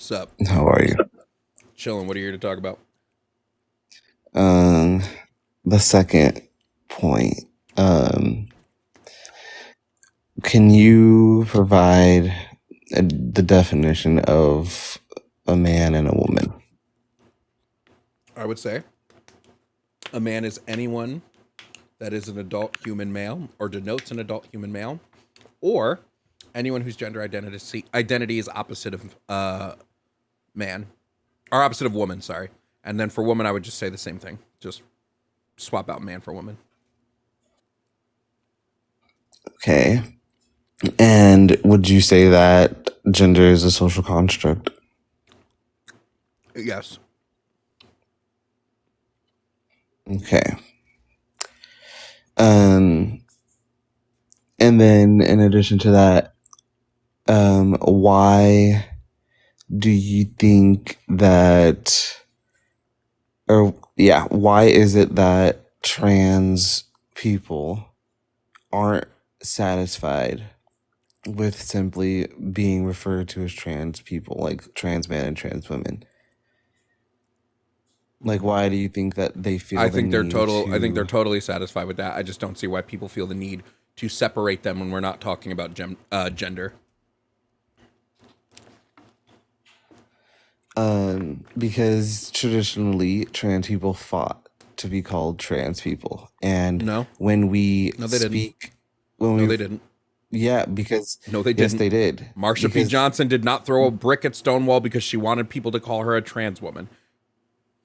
Sup? How are you? Chilling. What are you here to talk about? Um, the second point. Um, can you provide the definition of a man and a woman? I would say a man is anyone that is an adult human male or denotes an adult human male, or anyone whose gender identity is opposite of man or opposite of woman. Sorry. And then for woman, I would just say the same thing. Just swap out man for woman. Okay. And would you say that gender is a social construct? Yes. Okay. Um, and then in addition to that, why do you think that, or yeah, why is it that trans people aren't satisfied with simply being referred to as trans people, like trans men and trans women? Like, why do you think that they feel the need I think they're to? totally satisfied with that. I just don't see why people feel the need to separate them when we're not talking about gender. Because traditionally trans people fought to be called trans people, and No, when we no, they didn't. speak, when No, we, they didn't. yeah, because No, they yes, didn't. they did, Marsha P. because Johnson did not throw a brick at Stonewall because she wanted people to call her a trans woman.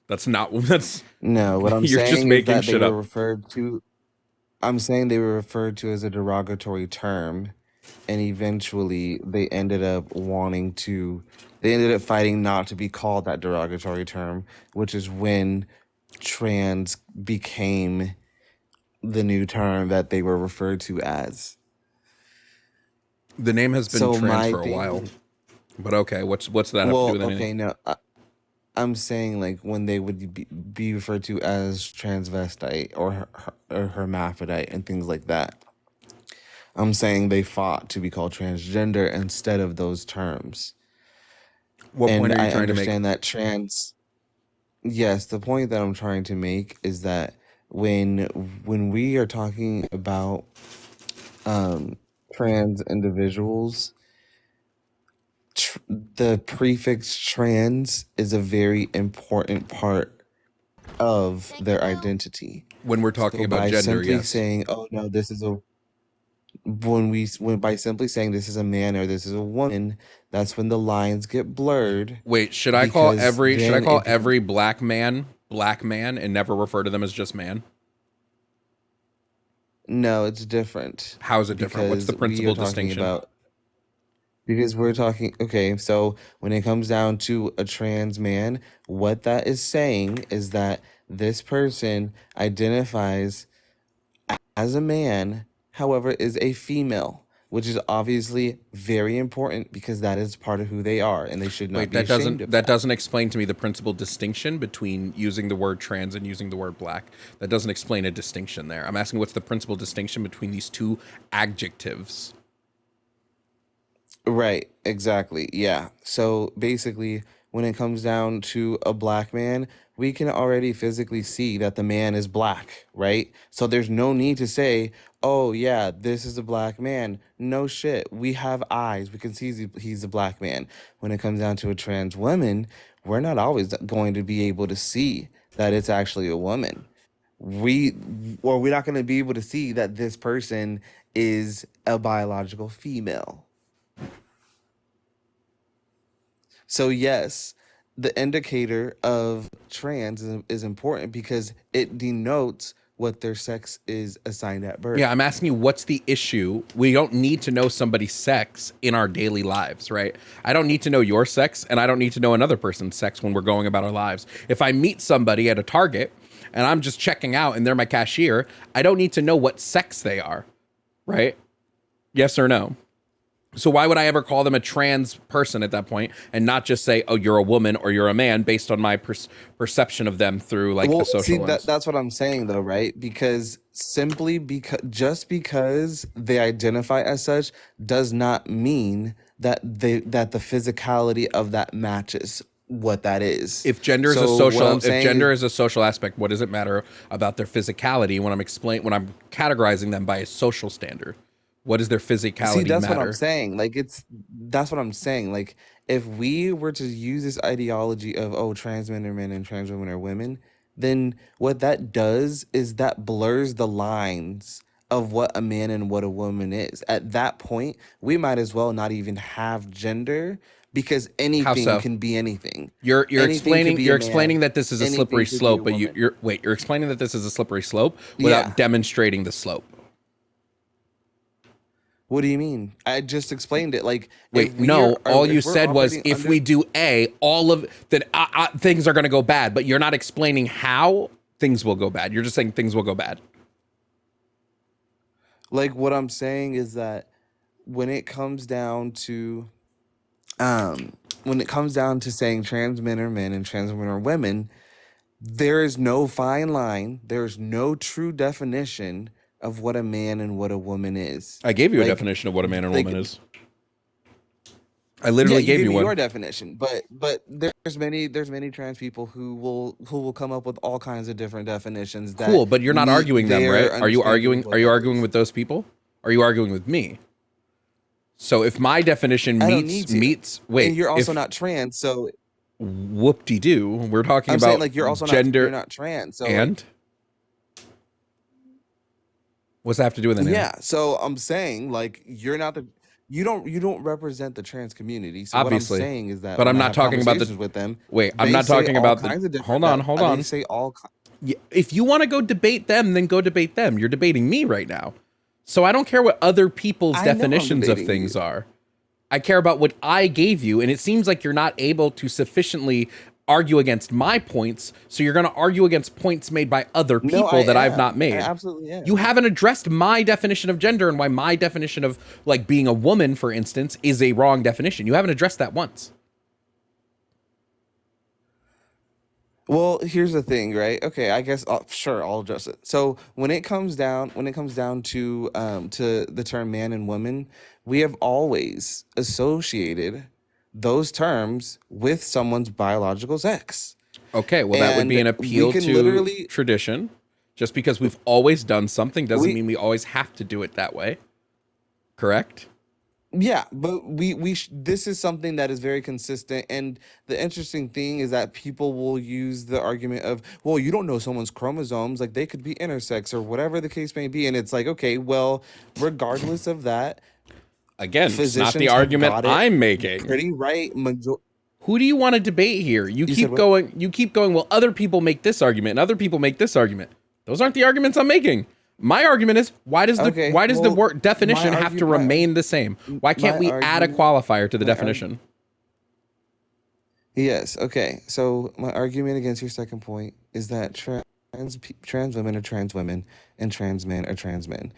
That's not. That's no, what I'm you're just saying is making that they shit were up. referred to. I'm saying they were referred to as a derogatory term, and eventually they ended up fighting not to be called that derogatory term, which is when trans became the new term that they were referred to as. The name has been So trans my for a while, thing, but okay. What's that have to do well, with anything? okay, no, I'm saying like when they would be referred to as transvestite or or hermaphrodite and things like that. I'm saying they fought to be called transgender instead of those terms. What And point are you I trying to make? understand that yes, the point that I'm trying to make is that when when we are talking about um trans individuals, the prefix trans is a very important part of their identity. When we're talking So about by gender, simply yes. saying, "Oh no, this is a," when by simply saying this is a man or this is a woman, that's when the lines get blurred, Wait, because should I then call it becomes, every black man and never refer to them as just man? no, it's different, How is it different? What's the because we are principal talking distinction? about, because we're talking, okay, so when it comes down to a trans man, what that is saying is that this person identifies as a man, however, is a female, which is obviously very important because that is part of who they are, and they should not Wait, be ashamed of that that. doesn't explain to me the principal distinction between using the word trans and using the word black. That doesn't explain a distinction there. I'm asking what's the principal distinction between these two adjectives. Right, exactly. Yeah. So basically, when it comes down to a black man, we can already physically see that the man is black, right? So there's no need to say, "Oh, yeah, this is a black man." No shit. We have eyes. We can see he's a black man. When it comes down to a trans woman, we're not always going to be able to see that it's actually a woman. We or we're not going to be able to see that this person is a biological female. So yes, the indicator of trans is important because it denotes what their sex is assigned at Yeah, birth. I'm asking you what's the issue? We don't need to know somebody's sex in our daily lives, right? I don't need to know your sex and I don't need to know another person's sex when we're going about our lives. If I meet somebody at a Target and I'm just checking out and they're my cashier, I don't need to know what sex they are, right? Yes or no? So why would I ever call them a trans person at that point and not just say, "Oh, you're a woman" or "you're a man" based on my perception of them through like a Well, see, social lens? that's what I'm saying though, right? Because simply because just because they identify as such does not mean that the physicality of that matches what that is. If gender is a So what social, I'm if saying is, gender is a social aspect, what does it matter about their physicality when I'm categorizing them by a social standard? What does their see, physicality that's what I'm matter? saying. Like that's what I'm saying. Like if we were to use this ideology of, oh, trans men are men and trans women are women, then what that does is that blurs the lines of what a man and what a woman is. At that point, we might as well not even have gender because How anything so? can be anything. You're Anything could explaining be a you're man. explaining that this is a slippery Anything could be a slope, but woman. you're explaining that this is a slippery slope without Yeah. demonstrating the slope. What do you mean? I just explained it. Like if Wait, no, all you if we're said was operating if under we do A, all of then things are going to go bad, but you're not explaining how things will go bad. You're just saying things will go bad. like what I'm saying is that when it comes down to um when it comes down to saying trans men are men and trans women are women, there is no fine line. There's no true definition of what a man and what a woman is. I gave you a Like definition of what a man and like woman is. I yeah, literally you gave gave you me one. your definition, but there's many trans people who will come up with all kinds of different definitions that Cool, but you're not meet arguing them, right? their understanding of Are what you that arguing is. with those people? Are you arguing with me? So if my definition I don't need to. meets And wait, you're also if not trans, so whoop-de-doo, we're talking I'm saying about like you're gender not trans. So like and what's that have to do with anything? yeah, so I'm saying like you're not the you don't represent the trans community. So what I'm Obviously. saying is that But when I'm I not have talking about the conversations with them, wait, I'm they not say talking all about the kinds of different hold on, that hold they on. say all If you want to go debate them, then go debate them. You're debating me right now. So I don't care what other people's I know I'm definitions of debating you. things are. I care about what I gave you, and it seems like you're not able to sufficiently argue against my points, so you're going to argue against points made by other No, I people that I've not am. I made. absolutely You am. haven't addressed my definition of gender and why my definition of like being a woman, for instance, is a wrong definition. You haven't addressed that once. Well, here's the thing, right? Okay, I guess sure I'll address it. So when it comes down to the term man and woman, we have always associated those terms with someone's biological sex. Okay, well, that would be And an we appeal can to literally tradition. Just because we've always done something doesn't we mean we always have to do it that way. Correct? yeah, but this is something that is very consistent. And the interesting thing is that people will use the argument of, well, you don't know someone's chromosomes, like they could be intersex or whatever the case may be. And it's like, okay, well, regardless of that, Again, it's not the physicians have argument got it I'm making. pretty right. Who do you want to debate here? You said what? You keep going, well, other people make this argument and other people make this argument. Those aren't the arguments I'm making. My argument is Okay, why does the well, word definition have to remain the same? Why can't my we add a argument, qualifier to the my arg definition? yes, okay. So my argument against your second point is that trans women are trans women and trans men are trans men.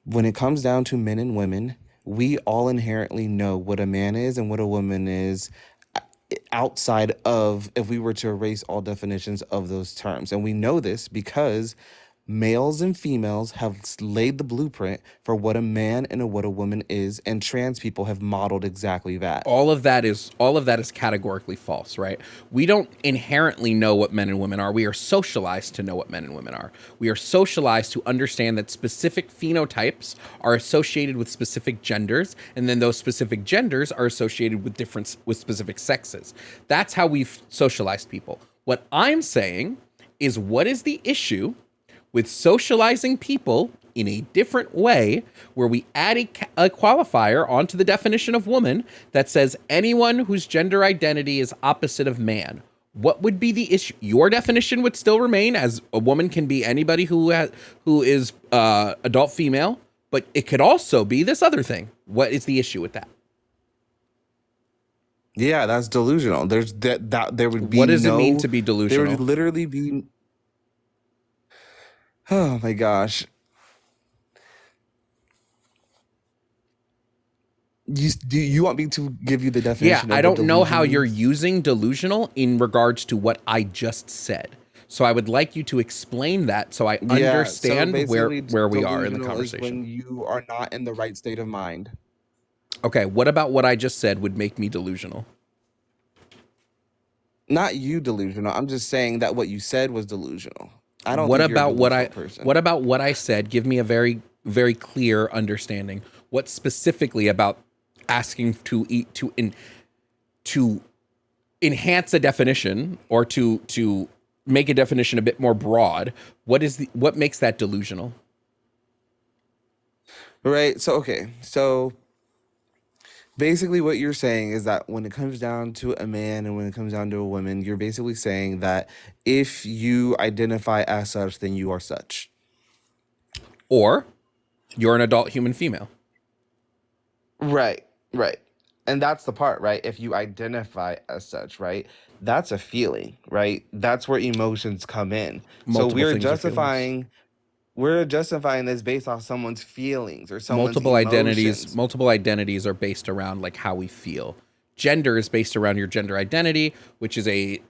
When it comes down to men and women, we all inherently know what a man is and what a woman is outside of if we were to erase all definitions of those terms. And we know this because males and females have laid the blueprint for what a man and what a woman is, and trans people have modeled exactly that. All of that is categorically false, right? We don't inherently know what men and women are. We are socialized to know what men and women are. We are socialized to understand that specific phenotypes are associated with specific genders, and then those specific genders are associated with specific sexes. That's how we've socialized people. What I'm saying is, what is the issue with socializing people in a different way, where we add a qualifier onto the definition of woman that says anyone whose gender identity is opposite of man? What would be the issue? Your definition would still remain as a woman can be anybody who is adult female, but it could also be this other thing. What is the issue with that? Yeah, that's delusional. There's that there would be What does it mean no, to be there would delusional? literally be, oh my gosh. Do you want me to give you the Yeah, definition I of what don't know how delusion you're means? using delusional in regards to what I just said. So I would like you to explain that so I Yeah, so understand basically where we are in the delusional is when conversation. you are not in the right state of mind. Okay, what about what I just said would make me delusional? Not you delusional. I'm just saying that what you said was delusional. I don't What think you're a about what delusional I person. what about what I said? Give me a very very clear understanding. What specifically about asking to eat to enhance a definition or to make a definition a bit more broad? What makes that delusional? Right? So okay. So basically what you're saying is that when it comes down to a man and when it comes down to a woman, you're basically saying that if you identify as such, then you are such. Or you're an adult human female. Right, right. And that's the part, right? If you identify as such, right? That's a feeling, right? That's where emotions come in. So Multiple things are feelings. we're justifying this based off someone's feelings or someone's emotions. Multiple identities are based around like how we feel. Gender is based around your gender identity, which is a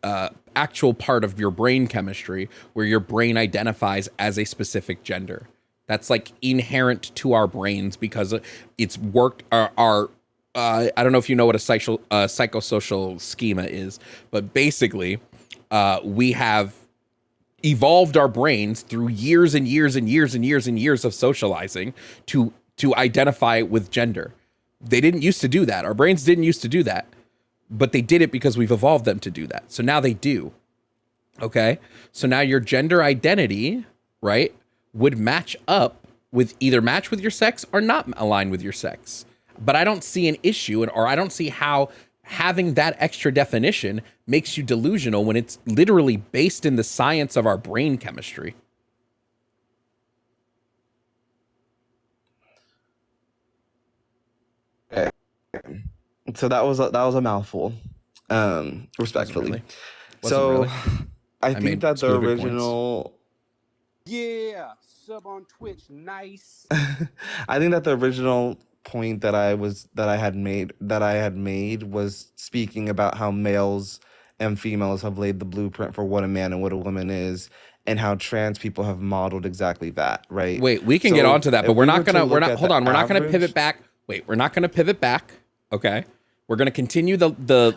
actual part of your brain chemistry where your brain identifies as a specific gender. That's like inherent to our brains because it's worked our I don't know if you know what a psychosocial schema is, but basically we have evolved our brains through years and years and years and years and years of socializing to identify with gender. They didn't used to do that. Our brains didn't used to do that, but they did it because we've evolved them to do that. So now they do. Okay? So now your gender identity, right, would match up with either match with your sex or not align with your sex. But I don't see an issue or I don't see how having that extra definition makes you delusional when it's literally based in the science of our brain chemistry. Okay. So that was a mouthful, Wasn't respectfully. really. Wasn't So really. I I think made that the specific points. original Yeah, sub on Twitch, nice. I think that the original point that I had made was speaking about how males and females have laid the blueprint for what a man and what a woman is, and how trans people have modeled exactly that, right? Wait, we can get So onto that, but if we were to we're look not at hold the on, we're not gonna pivot average, back. Wait, we're not gonna pivot back. Okay. We're gonna continue the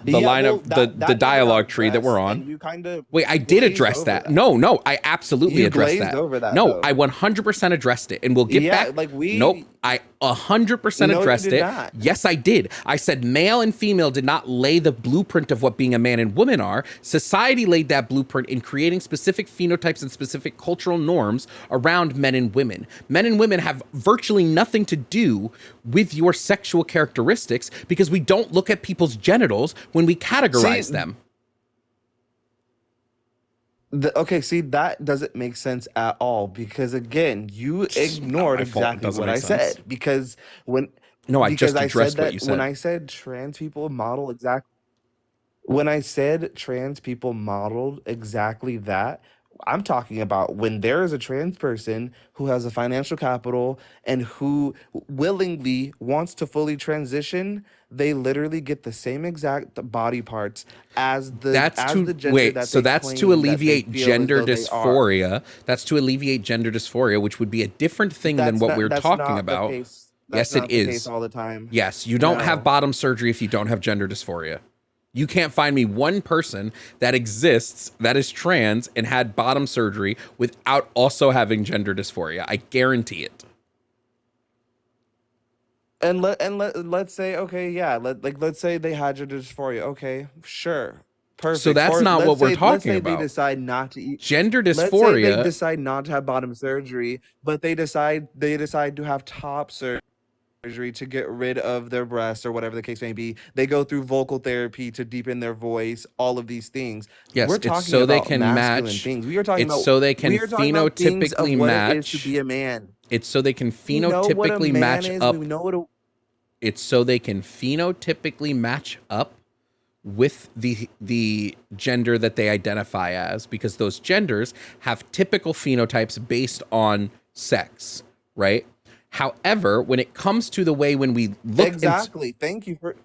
yeah, line well, of the that never dialogue got tree that we're addressed, on. and you kind of Wait, I did glazed address over that. that. No, I absolutely You addressed glazed that. over that No, though. I 100% addressed it, and we'll get Yeah, back. like Nope, we. I 100% No, you addressed did it. not. Yes, I did. I said male and female did not lay the blueprint of what being a man and woman are. Society laid that blueprint in creating specific phenotypes and specific cultural norms around men and women. Men and women have virtually nothing to do with your sexual characteristics because we don't look at people's genitals when we categorize See, them. Okay, see, that doesn't make sense at all because again, you It's not ignored my fault. It exactly doesn't what make I sense. said because when No, I just I said addressed what you that when said. I said trans people model exact when I said trans people modeled exactly that, I'm talking about when there is a trans person who has a financial capital and who willingly wants to fully transition, they literally get the same exact body parts That's as to the gender wait, that so they that's to claim that they alleviate feel as gender though they are. dysphoria. That's to alleviate gender dysphoria, which would be a different thing than what we're That's talking not the about. case. That's Yes, it not the case is. all the time. Yes, you don't have No. bottom surgery if you don't have gender dysphoria. You can't find me one person that exists that is trans and had bottom surgery without also having gender dysphoria. I guarantee it. Let's say okay, yeah, let's say they had gender dysphoria. Okay, sure. So Perfect. that's Or not what we're let's talking say they about. decide not to eat Gender let's say they dysphoria, decide not to have bottom surgery, but they decide to have top surgery to get rid of their breasts or whatever the case may be. They go through vocal therapy to deepen their voice, all of these things. yes, We're it's talking so they about can masculine match. things. We are talking It's about so they can things of phenotypically what it is to match. be a man. It's so they can We know what a phenotypically man match is. We up. know what a It's so they can phenotypically match up with the gender that they identify as, because those genders have typical phenotypes based on sex, right? However, when it comes to the way when we look exactly. Thank you for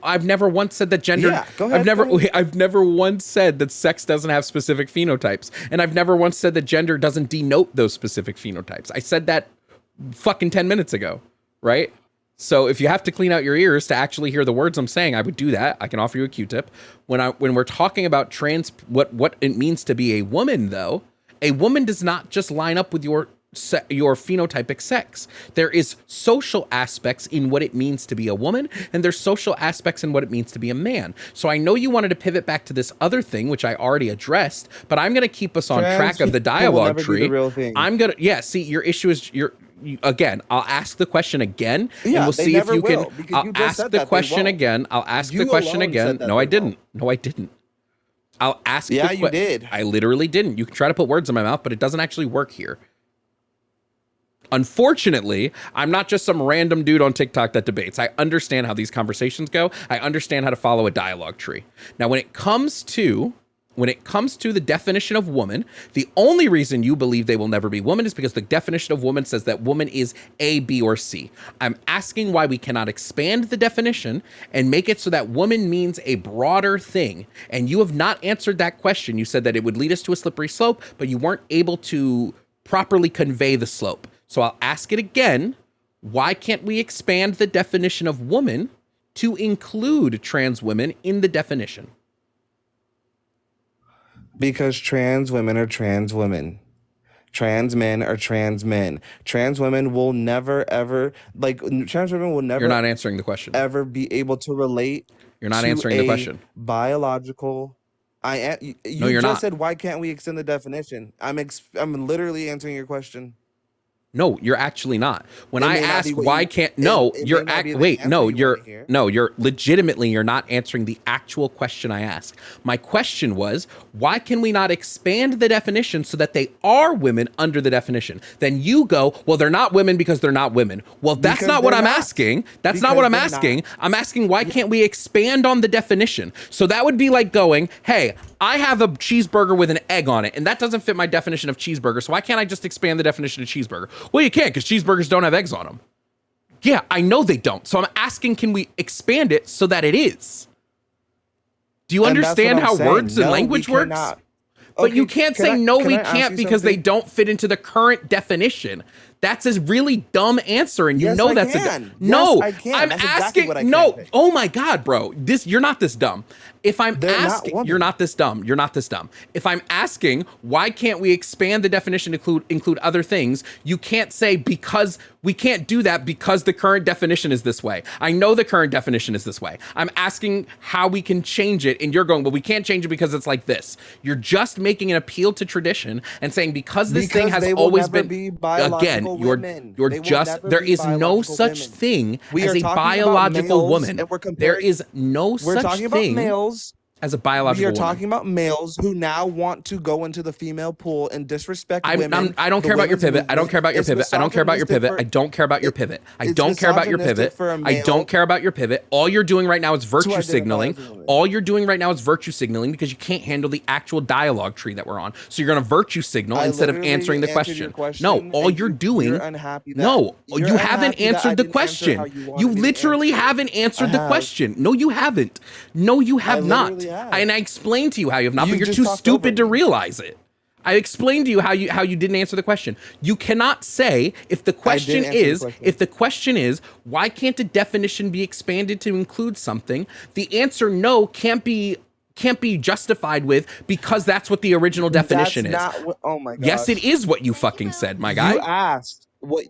I've never once said that gender. yeah. Go ahead. Go ahead. I've never once said that sex doesn't have specific phenotypes, and I've never once said that gender doesn't denote those specific phenotypes. I said that fucking 10 minutes ago, right? So if you have to clean out your ears to actually hear the words I'm saying, I would do that. I can offer you a Q-tip. When we're talking about what it means to be a woman, though, a woman does not just line up with your phenotypic sex. There is social aspects in what it means to be a woman, and there's social aspects in what it means to be a man. So I know you wanted to pivot back to this other thing, which I already addressed, but I'm going to keep us on track of the dialogue tree. I'm going to, see, your issue is again, I'll ask the question again, and we'll see if you can. I'll ask the question again. I'll ask the question again. No, I didn't. No, I didn't. I'll ask. Yeah, you did. I literally didn't. You can try to put words in my mouth, but it doesn't actually work here. Unfortunately, I'm not just some random dude on TikTok that debates. I understand how these conversations go. I understand how to follow a dialogue tree. Now, when it comes to the definition of woman, the only reason you believe they will never be woman is because the definition of woman says that woman is A, B, or C. I'm asking why we cannot expand the definition and make it so that woman means a broader thing. And you have not answered that question. You said that it would lead us to a slippery slope, but you weren't able to properly convey the slope. So I'll ask it again. Why can't we expand the definition of woman to include trans women in the definition? Because trans women are trans women. Trans men are trans men. Trans women will never, ever, trans women will never. You're not answering the question. Ever be able to relate. You're not answering the question. Biological. You no, you're just not. said, why can't we extend the definition? I'm literally answering your question. No, you're actually not. When I ask why can't you're legitimately you're not answering the actual question I asked. My question was, why can we not expand the definition so that they are women under the definition? Then you go, well, they're not women because they're not women. Well, that's not what I'm asking. That's not what I'm asking. I'm asking why can't we expand on the definition? So that would be like going, hey, I have a cheeseburger with an egg on it, and that doesn't fit my definition of cheeseburger, so why can't I just expand the definition of cheeseburger? Well, you can't, because cheeseburgers don't have eggs on them. Yeah, I know they don't. So I'm asking, can we expand it so that it is? Do you understand how words and language works? But you can't say, no, we can't, because they don't fit into the current definition. That's a really dumb answer, and you know that's no. I'm asking. No, oh my God, bro, you're not this dumb. If I'm asking, you're not this dumb. You're not this dumb. If I'm asking, why can't we expand the definition to include other things? You can't say because we can't do that because the current definition is this way. I know the current definition is this way. I'm asking how we can change it, and you're going, well, we can't change it because it's like this. You're just making an appeal to tradition and saying because this thing has always been again. You're just there is no such thing as a biological woman. There is no such thing as a biological woman. We are talking about males who now want to go into the female pool and disrespect women. I don't care about your pivot. I don't care about your pivot. I don't care about your pivot. I don't care about your pivot. I don't care about your pivot. I don't care about your pivot. All you're doing right now is virtue signaling. All you're doing right now is virtue signaling because you can't handle the actual dialogue tree that we're on. So you're going to virtue signal instead of answering the question. No, all you're doing. No, you haven't answered the question. You literally haven't answered the question. No, you haven't. No, you have not. And I explained to you how you have not, but you're too stupid to realize it. I explained to you how you didn't answer the question. You cannot say if the question is why can't a definition be expanded to include something? The answer no can't be justified with because that's what the original definition is. Oh my God. Yes, it is what you fucking said, my guy. You asked.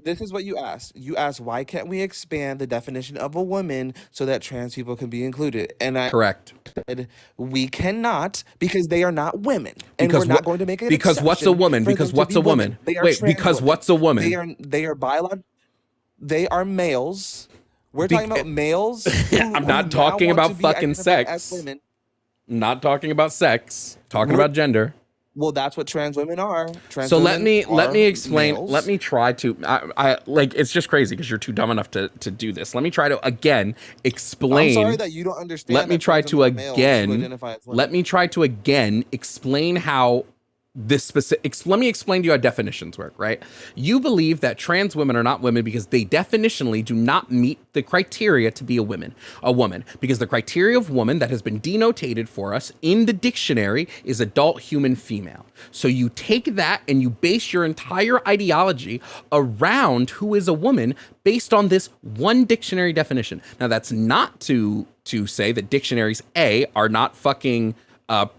This is what you asked. You asked, why can't we expand the definition of a woman so that trans people can be included? And I correct. Said, we cannot because they are not women. And we're not going to make it because what's a woman? Because what's a woman? Wait, because what's a woman? They are biological. They are males. We're talking about males. I'm not talking about fucking sex. Not talking about sex. Talking about gender. Well, that's what trans women are. So let me explain. Males. Let me try to. I like. It's just crazy because you're too dumb enough to do this. Let me try to again explain. I'm sorry that you don't understand. Let me try to again. Let me try to again explain how this specific, let me explain to you how definitions work, right? You believe that trans women are not women because they definitionally do not meet the criteria to be a woman, because the criteria of woman that has been denotated for us in the dictionary is adult human female. So you take that and you base your entire ideology around who is a woman based on this one dictionary definition. Now, that's not to say that dictionaries A are not fucking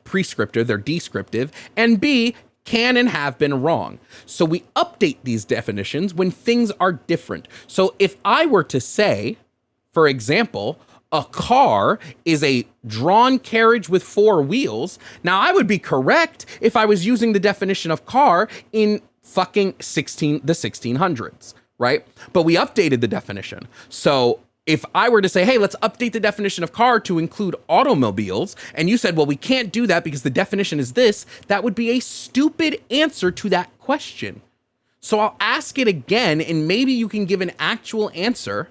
prescriptive, they're descriptive, and B, can and have been wrong. So we update these definitions when things are different. So if I were to say, for example, a car is a drawn carriage with 4 wheels, now I would be correct if I was using the definition of car in fucking the 1600s, right? But we updated the definition. So if I were to say, hey, let's update the definition of car to include automobiles, and you said, well, we can't do that because the definition is this, that would be a stupid answer to that question. So I'll ask it again, and maybe you can give an actual answer.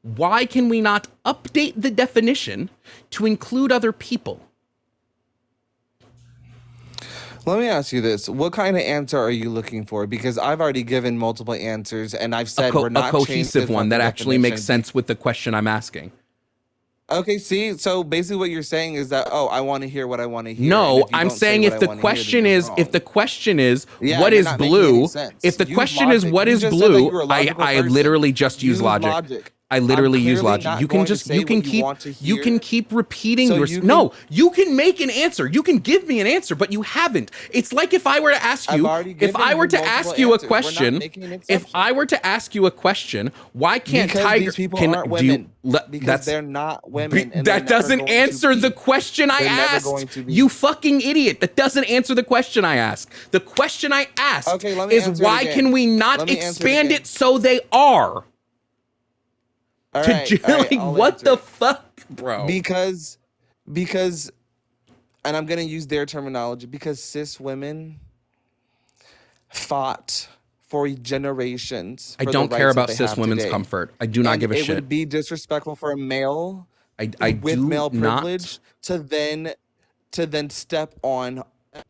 Why can we not update the definition to include other people? Let me ask you this. What kind of answer are you looking for? Because I've already given multiple answers, and I've said we're not a cohesive one that actually makes sense with the question I'm asking. Okay, see? So basically what you're saying is that, I want to hear what I want to hear. No, I'm saying if the question is, what is blue, if the question is what is blue, I literally just use logic. I literally use logic. You can keep repeating no, you can make an answer. You can give me an answer, but you haven't. It's like if I were to ask you, why can't tigers, because they're not women. That doesn't answer the question I asked. You fucking idiot. That doesn't answer the question I asked. The question I asked is why can we not expand it so they are? All right, what the fuck, bro? Because, and I'm gonna use their terminology, because cis women fought for generations. I don't care about cis women's comfort. I do not give a shit. It would be disrespectful for a male with male privilege to then step on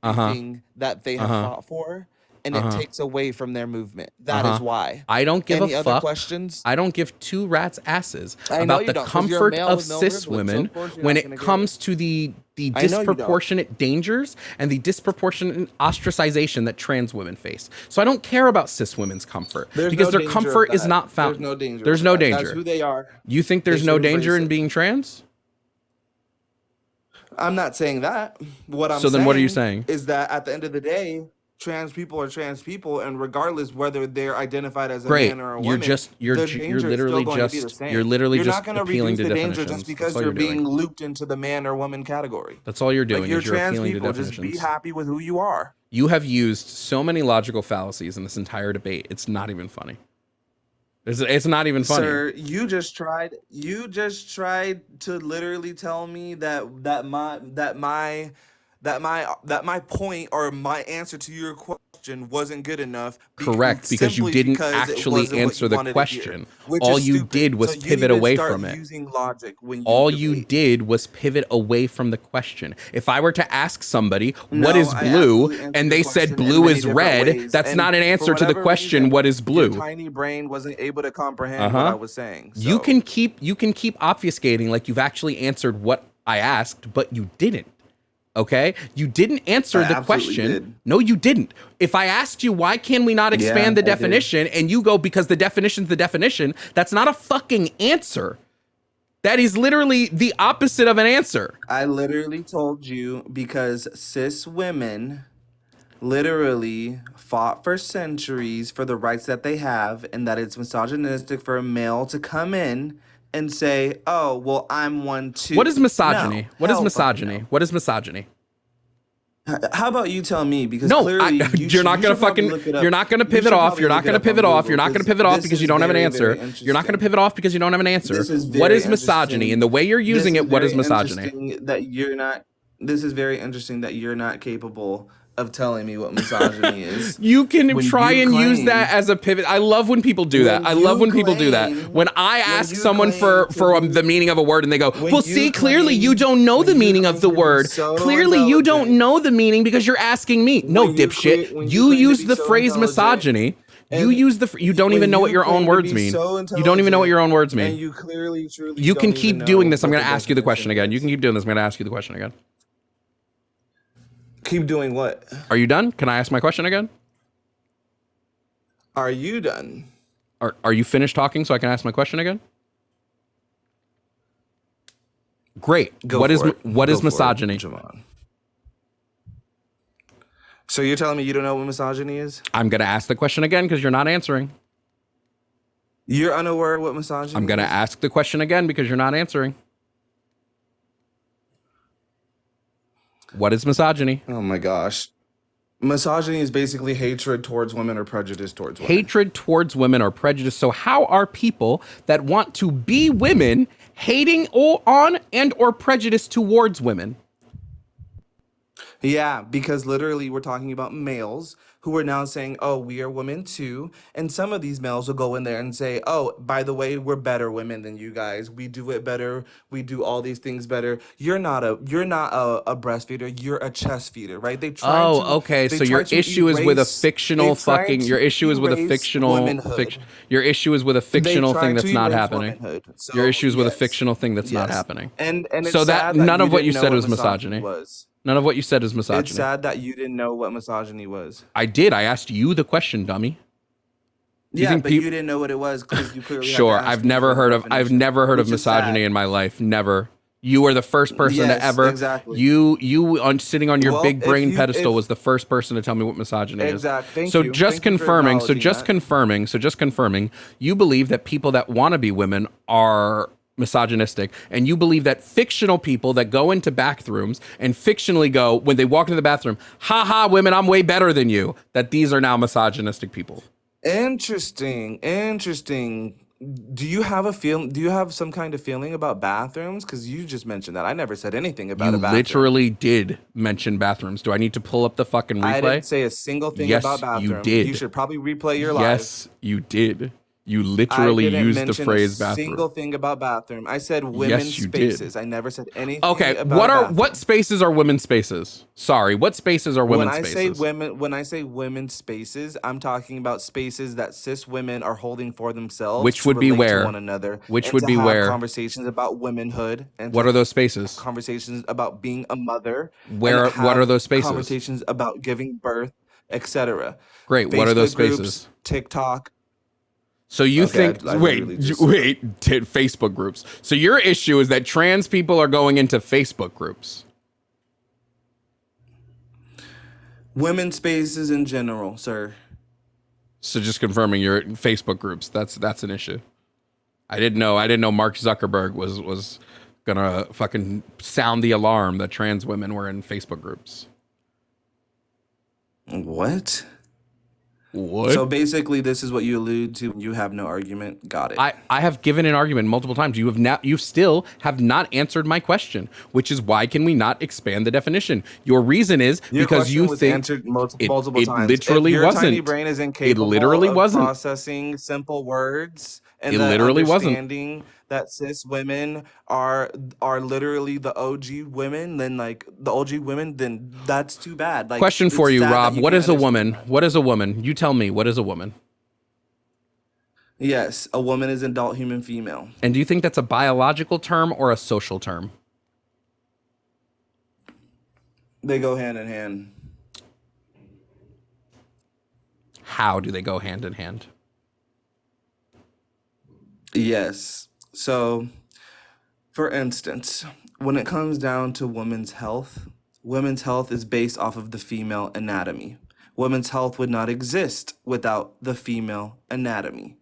everything that they have fought for. And it takes away from their movement. That is why. I don't give Any a other fuck. Questions? I don't give two rats' asses about the comfort of cis women when it comes to the disproportionate dangers and the disproportionate ostracization that trans women face. So I don't care about cis women's comfort because their comfort is not found. There's no danger. There's no danger. That's who they are. You think there's no danger in being trans? I'm not saying that. What are you saying is that at the end of the day, trans people are trans people, and regardless whether they're identified as a man or a woman, you're literally just not appealing to the definitions. danger just because you're being looped into the man or woman category. That's all you're doing. You're is you're trans appealing people. to definitions. Just be happy with who you are. You have used so many logical fallacies in this entire debate. It's not even funny. It's not even funny. Sir, you just tried to literally tell me that my point or my answer to your question wasn't good enough. Correct, because you didn't actually answer the question. All you did was pivot away from it. All you did was pivot away from the question. If I were to ask somebody, what is blue, and they said blue is red, that's not an answer to the question, what is blue? Your tiny brain wasn't able to comprehend what I was saying. You can keep obfuscating like you've actually answered what I asked, but you didn't. Okay, you didn't answer the question. Did. No, you didn't. If I asked you why can we not expand the definition, and you go because the definition's the definition, that's not a fucking answer. That is literally the opposite of an answer. I literally told you because cis women literally fought for centuries for the rights that they have, and that it's misogynistic for a male to come in and say, "Oh, well, I'm one too." What is misogyny? No, what is hell misogyny? no. What is misogyny? How about you tell me? Because No, clearly you're not gonna You're not gonna pivot off. You're not gonna pivot off. You're not gonna pivot off because you don't have an answer. You're not gonna pivot off because you don't have an answer. What is misogyny? And the way you're using it, what is misogyny? That you're not. this is very interesting that you're not capable of telling me what misogyny is. You can When try you and use claim, that as a pivot. I love when people do that. when I love you when people do that. claim, When I when ask you someone claim for to the be, meaning of a word and they go, when well, you see, clearly you claim, don't know the when you meaning of claim the to be word. so Clearly you don't intelligent, know the meaning because you're asking me. No, when you dipshit. when you You claim to use be the so phrase intelligent, misogyny. You and use you don't even when know what you your own claim to words be mean. so You don't even know what your intelligent, own words and mean. you clearly, truly You can don't even keep doing know this. I'm what going the to ask you the question definition again. You can is. keep doing this. I'm going to ask you the question again. Keep doing what? Are you done? Can I ask my question again? Are you done? Are you finished talking so I can ask my question again? Great. Go What is for it. what Go is for it, misogyny? Javon. So you're telling me you don't know what misogyny is? I'm going to ask the question again because you're not answering. You're unaware of what I'm misogyny going to is? ask the question again because you're not answering. What is misogyny? Oh my gosh. Misogyny is basically hatred towards women or prejudice towards women. Hatred towards women or prejudice. So how are people that want to be women hating on and or prejudice towards women? Yeah, because literally we're talking about males who are now saying, oh, we are women too. And some of these males will go in there and say, oh, by the way, we're better women than you guys. We do it better. We do all these things better. You're not a breastfeeder. You're a chest feeder, right? Oh, okay. So your issue is with a fictional fucking. Your issue is with a erase fictional womanhood. Your issue is with a They fictional try thing to that's not erase happening. womanhood. Your So issue is with a yes, fictional thing that's not yes. happening. And it's So that sad that none you of what you didn't know said what was misogyny misogyny. was. None of what you said is It's misogyny. sad that you didn't know what misogyny was. I did. I asked you the question, dummy. Do you Yeah, think but you people? didn't know what it was because you clearly had to Sure. ask I've me never for the heard of. I've definition, never heard of which is misogyny sad. in my life. Never. You were the first person to Yes, ever. exactly. You on sitting on your Well, big brain pedestal if was the first person to tell me what misogyny is. exact, So thank you just for confirming. acknowledging that. Just confirming. You believe that people that want to be women are misogynistic, and you believe that fictional people that go into bathrooms and fictionally go when they walk into the bathroom, ha ha, women, I'm way better than you. That these are now misogynistic people. Interesting, interesting. Do you have a feel? Do you have some kind of feeling about bathrooms? Because you just mentioned that. I never said anything about You a bathroom. literally did mention bathrooms. Do I need to pull up the fucking I didn't replay? say a single thing Yes, about you bathroom. did. You should probably replay your live. Yes, you did. You I literally didn't used the mention a phrase bathroom. single thing about bathroom. I said Yes, women's you did. spaces. I never said anything Okay, about a bathroom. what spaces are women's spaces? Sorry, what spaces are When women's I say spaces? when I say women's spaces, I'm talking about spaces that cis women are holding for themselves Which to would be relate to where? one another Which and would to be have where? conversations about womanhood and What to are those spaces? conversations about being a mother and Where? What are have those spaces? conversations about giving birth, etc. Great. What are those Facebook groups, spaces? TikTok. So you Okay, think? I Wait, literally just Facebook groups. So your issue is that trans people are going into Facebook groups. women's spaces in general, sir. So just confirming your Facebook groups. That's an issue. I didn't know Mark Zuckerberg was gonna fucking sound the alarm that trans women were in Facebook groups. What? What? So basically, this is what you allude to when you have no argument. Got it. I have given an argument multiple times. You still have not answered my question, which is why can we not expand the definition? Your reason is Your because question you was think answered it multiple times. literally If your tiny wasn't. brain is It incapable literally of wasn't. processing simple words and It the literally wasn't. understanding that cis women are literally the OG women, then like the OG women, then that's too bad. Like Question for it's you, sad that Rob. you What can't is a understand woman? that. What is a woman? You tell me. What is a woman? Yes, a woman is an adult human female. And do you think that's a biological term or a social term? They go hand in hand. How do they go hand in hand? Yes. So, for instance, when it comes down to women's health is based off of the female anatomy. Women's health would not exist without the female anatomy.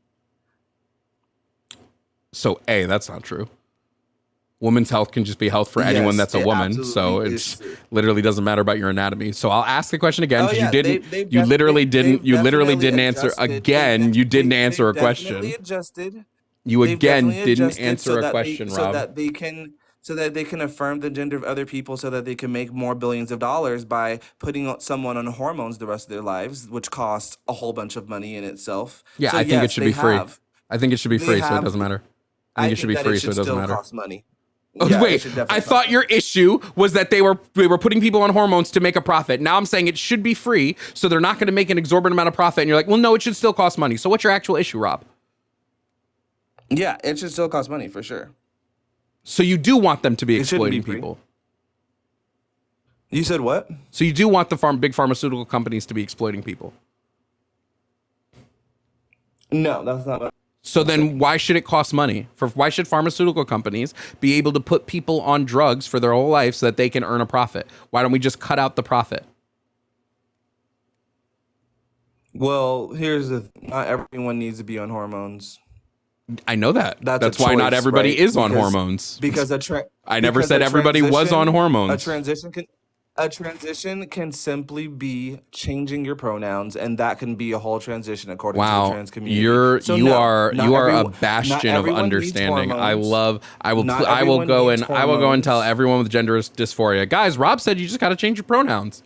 So A, that's not true. Women's health can just be health for anyone Yes, that's a it woman. So absolutely it is true. literally doesn't matter about your anatomy. So I'll ask the question again Oh because yeah, you didn't. they've You def- literally they didn't. they've You literally definitely didn't answer adjusted. again. You didn't answer a They've definitely question. adjusted. You They've again definitely didn't adjusted answer a question, so Rob. that they can so that they can affirm the gender of other people so that they can make more billions of dollars by putting someone on hormones the rest of their lives, which costs a whole bunch of money in itself. Yeah, So I think it yes, should they be free. have. I think it should be They free, so it have. doesn't matter. I think I it should think be that free, it so it should doesn't still matter. cost money. Oh, Yeah, it wait, should I definitely cost thought money. your issue was that they were putting people on hormones to make a profit. Now I'm saying it should be free, so they're not going to make an exorbitant amount of profit. And you're like, well, no, it should still cost money. So what's your actual issue, Rob? Yeah, it should still cost money for sure. So you do want them to be It shouldn't be exploiting free. people. You said what? So you do want the big pharmaceutical companies to be exploiting people. No, that's not what. So then why should it cost money? Why should pharmaceutical companies be able to put people on drugs for their whole life so that they can earn a profit? Why don't we just cut out the profit? Well, not everyone needs to be on hormones. I know that. That's a why not choice, everybody right? is on Because- hormones. Because I never said everybody was on hormones. A transition can simply be changing your pronouns, and that can be a whole transition according to the Wow, trans community. you are not a everyone- not bastion of everyone needs understanding. I hormones. will Not I will everyone go needs and I will go and tell hormones. everyone with gender dysphoria, guys. Rob said you just got to change your pronouns.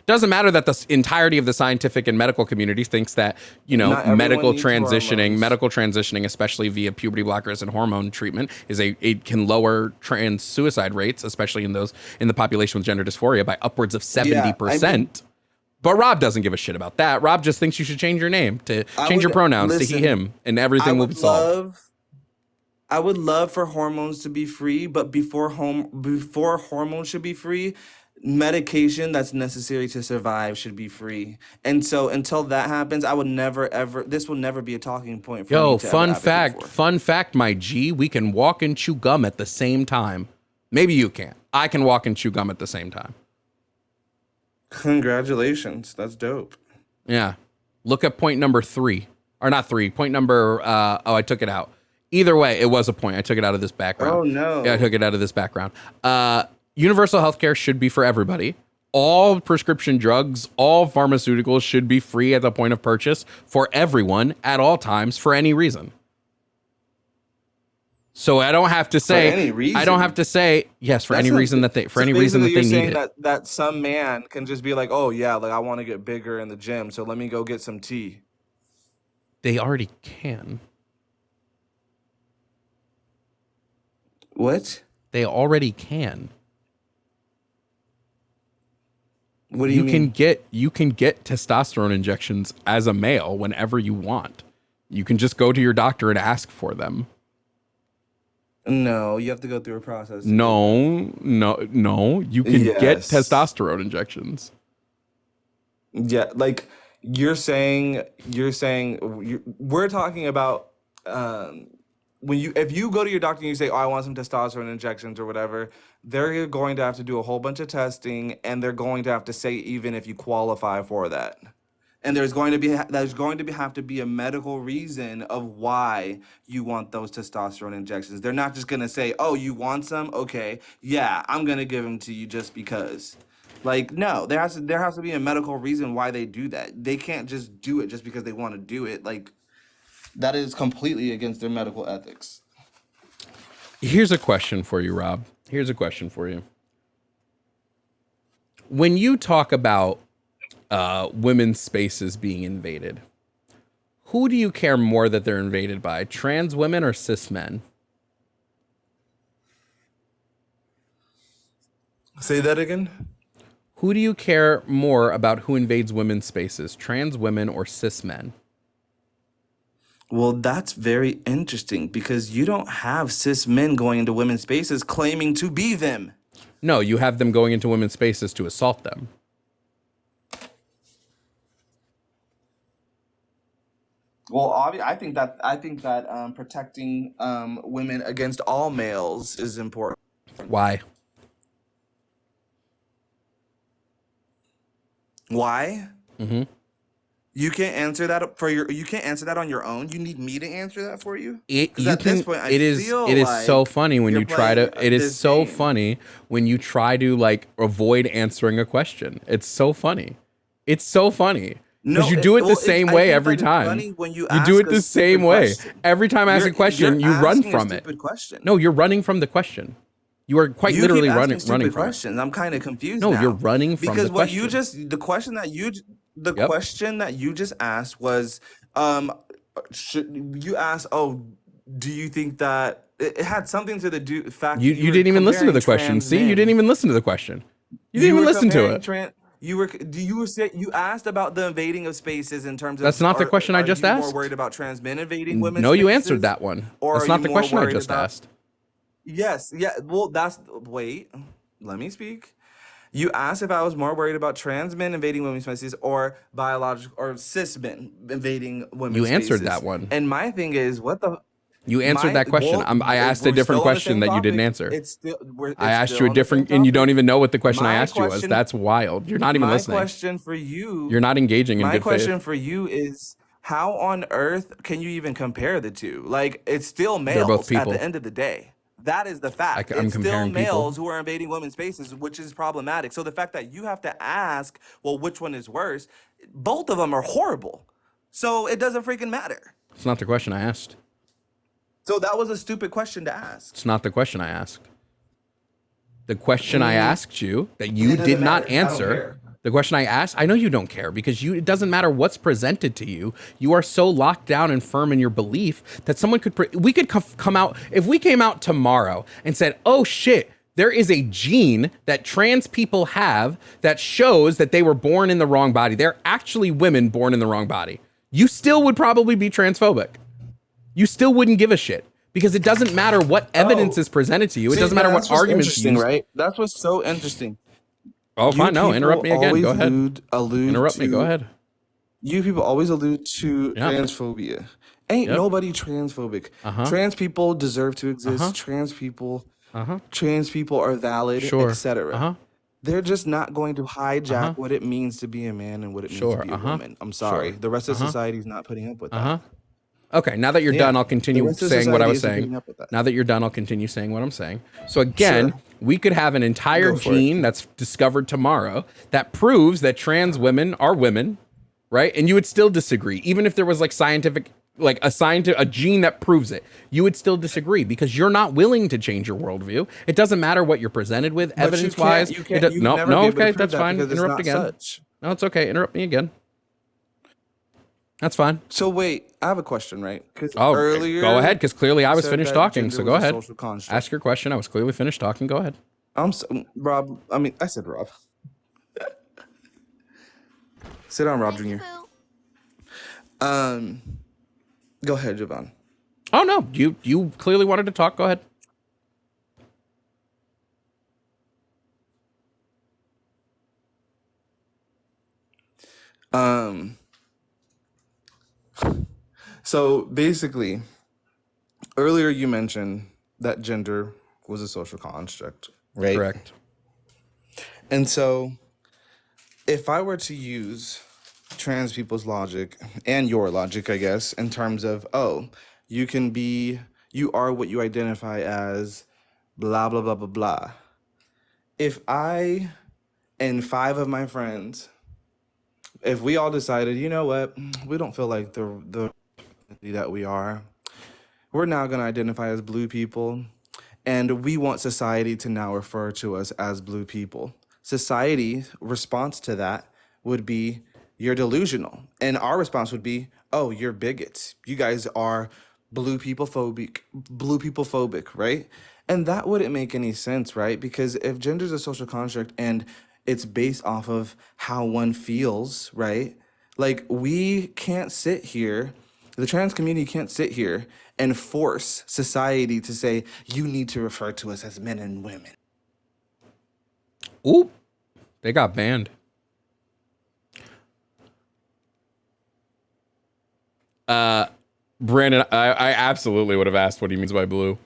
Doesn't matter that the entirety of the scientific and medical community thinks that, Not everyone medical needs transitioning, especially via puberty blockers and hormone treatment, it can lower trans suicide rates, especially in the population with gender dysphoria, by upwards of 70%. But Rob doesn't give a shit about that. Rob just thinks you should change your name to change your pronouns to he, him, and everything will be solved. I would love for hormones to be free, but before hormones should be free, medication that's necessary to survive should be free. And so until that happens, I would never ever. This will never be a talking point for me Yo, to fun ever advocate fact, for. fun fact, my G, we can walk and chew gum at the same time. Maybe you can't. I can walk and chew gum at the same time. Congratulations, that's dope. Yeah. Look at point number 3. Or not 3. Point number, I took it out. Either way, it was a point. I took it out of this background. Oh no. Yeah, I took it out of this background. Universal healthcare should be for everybody. All prescription drugs, all pharmaceuticals should be free at the point of purchase for everyone at all times for any reason. So I don't have to say, any reason? I don't have to say, yes, for That's any not- reason that they, so basically need you're saying it. that some man can just be like, oh yeah, like I want to get bigger in the gym, so let me go get some tea. They already can. What? They already can. What do you mean? You can get testosterone injections as a male whenever you want. You can just go to your doctor and ask for them. No, you have to go through a process. No. You can get Yes. testosterone injections. Yeah, like we're talking about if you go to your doctor and you say, "Oh, I want some testosterone injections or whatever," they're going to have to do a whole bunch of testing, and they're going to have to say even if you qualify for that. And there's going to have to be a medical reason of why you want those testosterone injections. They're not just going to say, "Oh, you want some? Okay, yeah, I'm going to give them to you just because." Like, no, there has to be a medical reason why they do that. They can't just do it just because they want to do it. Like, that is completely against their medical ethics. Here's a question for you, Rob. Here's a question for you. When you talk about women's spaces being invaded, who do you care more that they're invaded by? Trans women or cis men? Say that again? Who do you care more about who invades women's spaces? Trans women or cis men? Well, that's very interesting because you don't have cis men going into women's spaces claiming to be them. No, you have them going into women's spaces to assault them. Well, I think that protecting women against all males is important. Why? Why? Mm-hmm. You can't answer that you can't answer that on your own. You need me to answer that for you? It 'Cause you at this can. point, I It is. feel It is like so funny when you're you try to. playing It is this so game. funny when you try to like avoid answering a question. It's so funny. It's so funny because you do it the same way every time. You do it the same way every time I ask a question. You run from it. No, you're running from the question. You are quite You keep literally asking running stupid from it. questions. I'm kind of confused No, you're now running from because the what you question. just the question that you the Yep. question that you just asked was should you asked, oh, do you think that it had something to the fact You that you you were didn't even listen to comparing the question. trans See, you didn't men. even listen to the question. You didn't You even were listen to comparing it. trans. You asked about the invading of spaces in terms That's of not the question I are just you more asked. worried about trans men invading women's No, you answered spaces, that one. or That's are not you the more question I worried just about? asked. Yes, yeah. Well, wait. Let me speak. You asked if I was more worried about trans men invading women's spaces or biological or cis men invading You women's answered spaces. that one. And my thing is, what the You answered that question. I asked a different question that you didn't answer. I asked you a different, and you don't even know what the question I asked you was. That's wild. You're not even My listening. question for you. You're not engaging in My good question faith. for you is, how on earth can you even compare the two? Like, it's still They're both males at people. the end of the day. That is the fact. I'm It's still comparing people. males who are invading women's spaces, which is problematic. So the fact that you have to ask, well, which one is worse? Both of them are horrible. So it doesn't freaking matter. It's not the question I asked. So that was a stupid question to ask. It's not the question I asked. The question I asked you that you It doesn't did not matter. I don't answer. care. The question I asked, I know you don't care because it doesn't matter what's presented to you. You are so locked down and firm in your belief that someone we could come out, if we came out tomorrow and said, oh shit, there is a gene that trans people have that shows that they were born in the wrong body. They're actually women born in the wrong body. You still would probably be transphobic. You still wouldn't give a shit because it doesn't matter what evidence is presented to you. It doesn't matter what arguments you use. Right? That's what's so interesting. Oh, fine. No, interrupt me again. Go ahead. Interrupt me. Go ahead. You people always allude to Yeah. transphobia. Ain't Yep. nobody transphobic. Trans people deserve to exist. Trans people are valid, Sure. etc. They're just not going to hijack what it means to be a man and what it means Sure. to be a woman. I'm sorry. The rest of society is not putting up with that. Okay, now that you're done, I'll continue rest of saying what I society was isn't saying. putting up with that. Now that you're done, I'll continue saying what I'm saying. So again, we could have an entire Go for it. gene that's discovered tomorrow that proves that trans women are women, right? And you would still disagree, even if there was like scientific, like a gene that proves it. You would still disagree because you're not willing to change your worldview. It doesn't matter what you're presented with, evidence-wise. You can't No, never be able to okay, prove that's that fine. because it's Interrupt not again. such. No, it's okay. Interrupt me again. That's fine. So wait, I have a question, right? Because Oh, earlier, go ahead, because clearly I was said finished that talking. gender So was go a ahead. social construct. Ask your question. I was clearly finished talking. Go ahead. Rob. I mean, I said Rob. Sit down, Rob Jr. Go ahead, Javon. Oh no, you clearly wanted to talk. Go ahead. So basically, earlier you mentioned that gender was a social construct, right? Correct. And so, if I were to use trans people's logic and your logic, I guess, in terms of, oh, you are what you identify as, blah, blah, blah, blah, blah. If I and 5 of my friends, if we all decided, you know what, we don't feel like the that we are, we're now going to identify as blue people, and we want society to now refer to us as blue people. Society's response to that would be, you're delusional. And our response would be, oh, you're bigots. You guys are blue people phobic, right? And that wouldn't make any sense, right? Because if gender is a social construct and it's based off of how one feels, right? Like, we can't sit here, the trans community can't sit here and force society to say, you need to refer to us as men and women. Oop, they got banned. Brandon, I absolutely would have asked what he means by blue.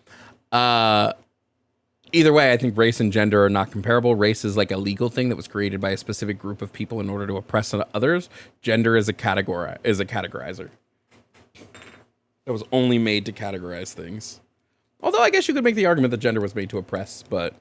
Either way, I think race and gender are not comparable. Race is like a legal thing that was created by a specific group of people in order to oppress others. Gender is a categorizer. That was only made to categorize things. Although I guess you could make the argument that gender was made to oppress, but